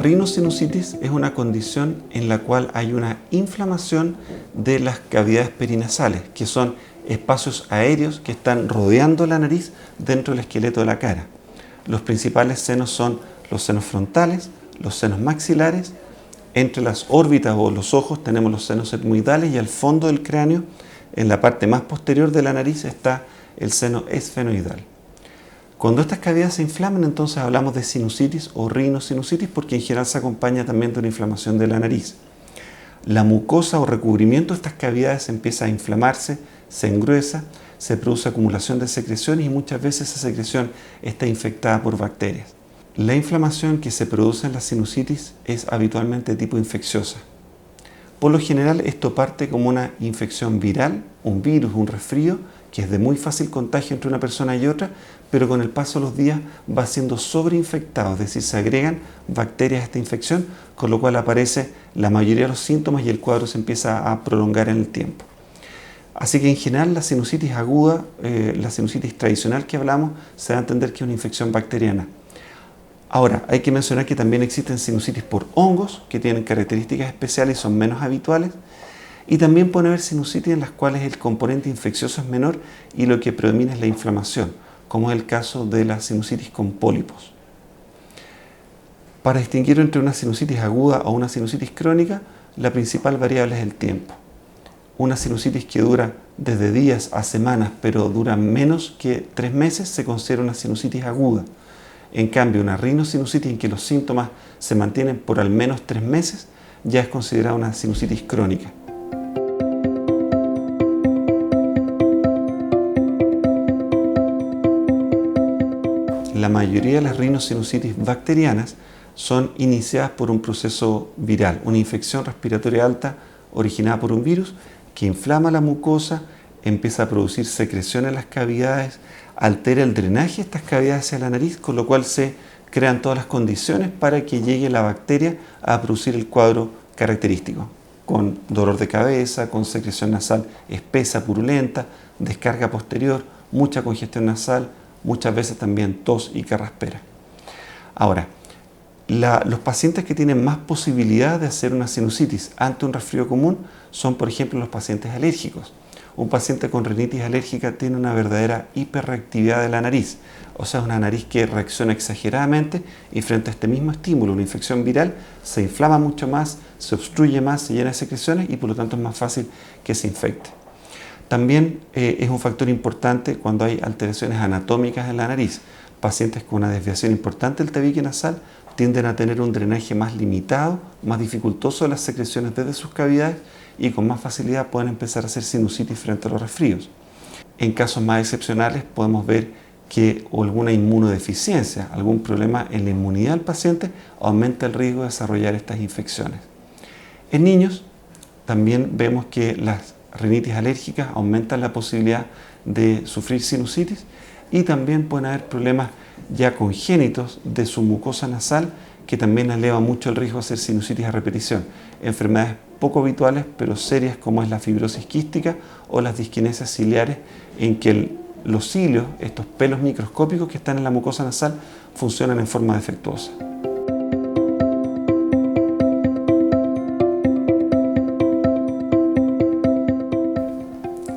rinosinusitis es una condición en la cual hay una inflamación de las cavidades perinasales, que son espacios aéreos que están rodeando la nariz dentro del esqueleto de la cara. Los principales senos son los senos frontales, los senos maxilares. Entre las órbitas o los ojos tenemos los senos etmoidales y al fondo del cráneo, en la parte más posterior de la nariz, está el seno esfenoidal. Cuando estas cavidades se inflaman, entonces hablamos de sinusitis o rinosinusitis, porque en general se acompaña también de una inflamación de la nariz. La mucosa o recubrimiento de estas cavidades empieza a inflamarse, se engruesa, se produce acumulación de secreciones y muchas veces esa secreción está infectada por bacterias. La inflamación que se produce en la sinusitis es habitualmente de tipo infecciosa. Por lo general esto parte como una infección viral, un virus, un resfrío, que es de muy fácil contagio entre una persona y otra, pero con el paso de los días va siendo sobreinfectado, es decir, se agregan bacterias a esta infección, con lo cual aparece la mayoría de los síntomas y el cuadro se empieza a prolongar en el tiempo. Así que en general la sinusitis aguda, la sinusitis tradicional que hablamos, se da a entender que es una infección bacteriana. Ahora, hay que mencionar que también existen sinusitis por hongos, que tienen características especiales y son menos habituales. Y también puede haber sinusitis en las cuales el componente infeccioso es menor y lo que predomina es la inflamación, como es el caso de la sinusitis con pólipos. Para distinguir entre una sinusitis aguda o una sinusitis crónica, la principal variable es el tiempo. Una sinusitis que dura desde días a semanas, pero dura menos que 3 meses, se considera una sinusitis aguda. En cambio, una rinosinusitis en que los síntomas se mantienen por al menos 3 meses, ya es considerada una sinusitis crónica. La mayoría de las rinosinusitis bacterianas son iniciadas por un proceso viral, una infección respiratoria alta originada por un virus que inflama la mucosa, empieza a producir secreción en las cavidades, altera el drenaje de estas cavidades hacia la nariz, con lo cual se crean todas las condiciones para que llegue la bacteria a producir el cuadro característico, con dolor de cabeza, con secreción nasal espesa, purulenta, descarga posterior, mucha congestión nasal, muchas veces también tos y carraspera. Ahora, los pacientes que tienen más posibilidad de hacer una sinusitis ante un resfrío común son, por ejemplo, los pacientes alérgicos. Un paciente con rinitis alérgica tiene una verdadera hiperreactividad de la nariz, o sea, una nariz que reacciona exageradamente y frente a este mismo estímulo, una infección viral, se inflama mucho más, se obstruye más, se llena de secreciones y por lo tanto es más fácil que se infecte. También es un factor importante cuando hay alteraciones anatómicas en la nariz. Pacientes con una desviación importante del tabique nasal tienden a tener un drenaje más limitado, más dificultoso de las secreciones desde sus cavidades y con más facilidad pueden empezar a hacer sinusitis frente a los resfríos. En casos más excepcionales podemos ver que alguna inmunodeficiencia, algún problema en la inmunidad del paciente aumenta el riesgo de desarrollar estas infecciones. En niños también vemos que las rinitis alérgicas aumentan la posibilidad de sufrir sinusitis y también pueden haber problemas ya congénitos de su mucosa nasal que también eleva mucho el riesgo de hacer sinusitis a repetición. Enfermedades poco habituales pero serias como es la fibrosis quística o las disquinesias ciliares en que los cilios, estos pelos microscópicos que están en la mucosa nasal, funcionan en forma defectuosa.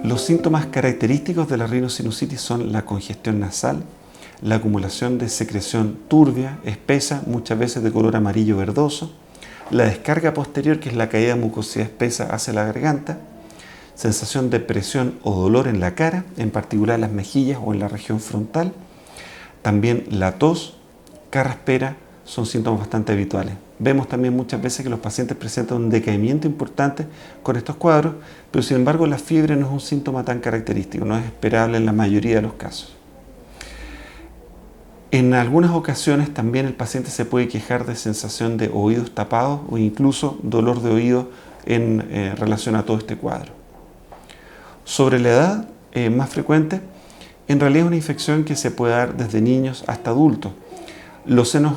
Los síntomas característicos de la rinosinusitis son la congestión nasal, la acumulación de secreción turbia, espesa, muchas veces de color amarillo verdoso, la descarga posterior, que es la caída de mucosidad espesa hacia la garganta, sensación de presión o dolor en la cara, en particular en las mejillas o en la región frontal, también la tos, carraspera, son síntomas bastante habituales. Vemos también muchas veces que los pacientes presentan un decaimiento importante con estos cuadros, pero sin embargo la fiebre no es un síntoma tan característico, no es esperable en la mayoría de los casos. En algunas ocasiones también el paciente se puede quejar de sensación de oídos tapados o incluso dolor de oído en relación a todo este cuadro. Sobre la edad más frecuente, en realidad es una infección que se puede dar desde niños hasta adultos. Los senos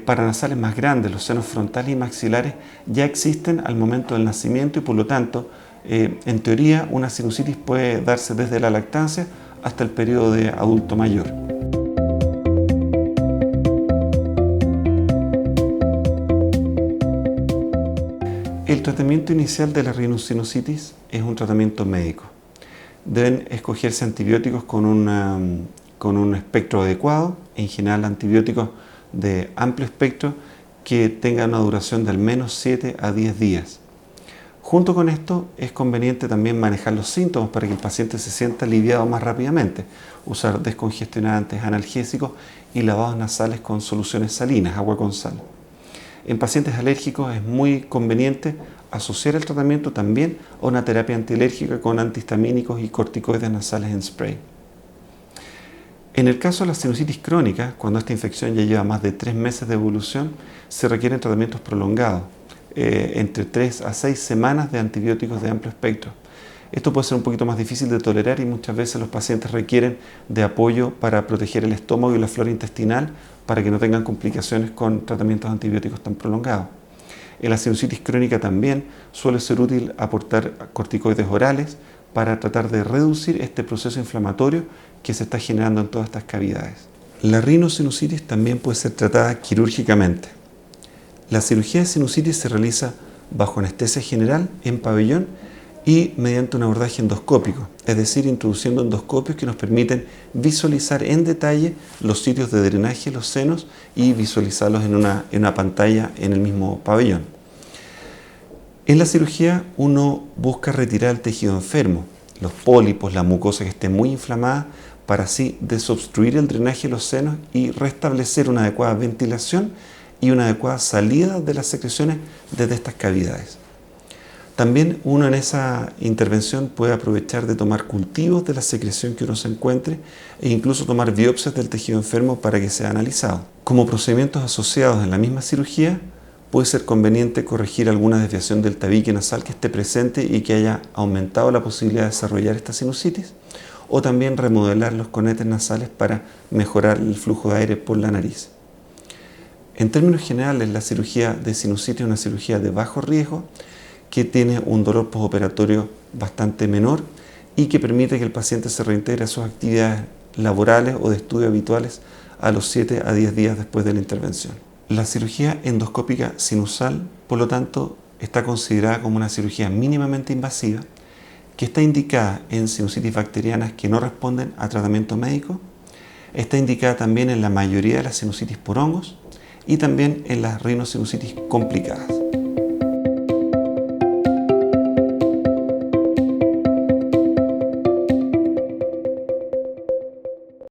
paranasales más grandes, los senos frontales y maxilares, ya existen al momento del nacimiento y por lo tanto, en teoría, una sinusitis puede darse desde la lactancia hasta el periodo de adulto mayor. El tratamiento inicial de la rhinosinusitis es un tratamiento médico. Deben escogerse antibióticos con un espectro adecuado, en general antibióticos de amplio espectro que tengan una duración de al menos 7 a 10 días. Junto con esto es conveniente también manejar los síntomas para que el paciente se sienta aliviado más rápidamente, usar descongestionantes, analgésicos y lavados nasales con soluciones salinas, agua con sal. En pacientes alérgicos es muy conveniente asociar el tratamiento también a una terapia antialérgica con antihistamínicos y corticoides nasales en spray. En el caso de la sinusitis crónica, cuando esta infección ya lleva más de 3 meses de evolución, se requieren tratamientos prolongados, entre 3 a 6 semanas de antibióticos de amplio espectro. Esto puede ser un poquito más difícil de tolerar y muchas veces los pacientes requieren de apoyo para proteger el estómago y la flora intestinal para que no tengan complicaciones con tratamientos antibióticos tan prolongados. En la sinusitis crónica también suele ser útil aportar corticoides orales para tratar de reducir este proceso inflamatorio que se está generando en todas estas cavidades. La rinosinusitis también puede ser tratada quirúrgicamente. La cirugía de sinusitis se realiza bajo anestesia general en pabellón y mediante un abordaje endoscópico, es decir, introduciendo endoscopios que nos permiten visualizar en detalle los sitios de drenaje, los senos, y visualizarlos en una pantalla en el mismo pabellón. En la cirugía uno busca retirar el tejido enfermo, los pólipos, la mucosa que esté muy inflamada, para así desobstruir el drenaje de los senos y restablecer una adecuada ventilación y una adecuada salida de las secreciones desde estas cavidades. También uno en esa intervención puede aprovechar de tomar cultivos de la secreción que uno se encuentre e incluso tomar biopsias del tejido enfermo para que sea analizado. Como procedimientos asociados en la misma cirugía, puede ser conveniente corregir alguna desviación del tabique nasal que esté presente y que haya aumentado la posibilidad de desarrollar esta sinusitis, o también remodelar los conetes nasales para mejorar el flujo de aire por la nariz. En términos generales, la cirugía de sinusitis es una cirugía de bajo riesgo que tiene un dolor postoperatorio bastante menor y que permite que el paciente se reintegre a sus actividades laborales o de estudio habituales a los 7 a 10 días después de la intervención. La cirugía endoscópica sinusal, por lo tanto, está considerada como una cirugía mínimamente invasiva que está indicada en sinusitis bacterianas que no responden a tratamiento médico, está indicada también en la mayoría de las sinusitis por hongos y también en las rinosinusitis complicadas.